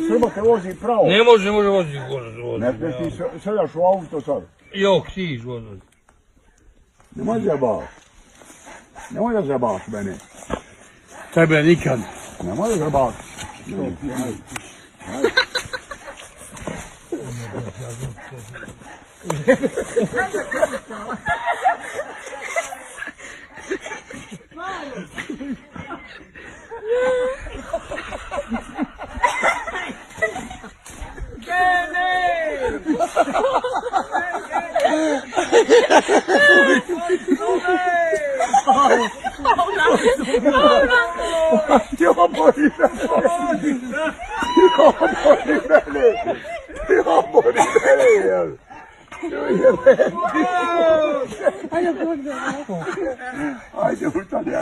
Srba te vozi pravo. Ne može voziti. Ne smiješ ti seljaš u auto sad. Jo, križ voziti. Nemoj zabavati. Nemoj da zabavaš mene. Tebe nikad. Nemoj da zabavati. Ti obori mene. Ajde, ustani.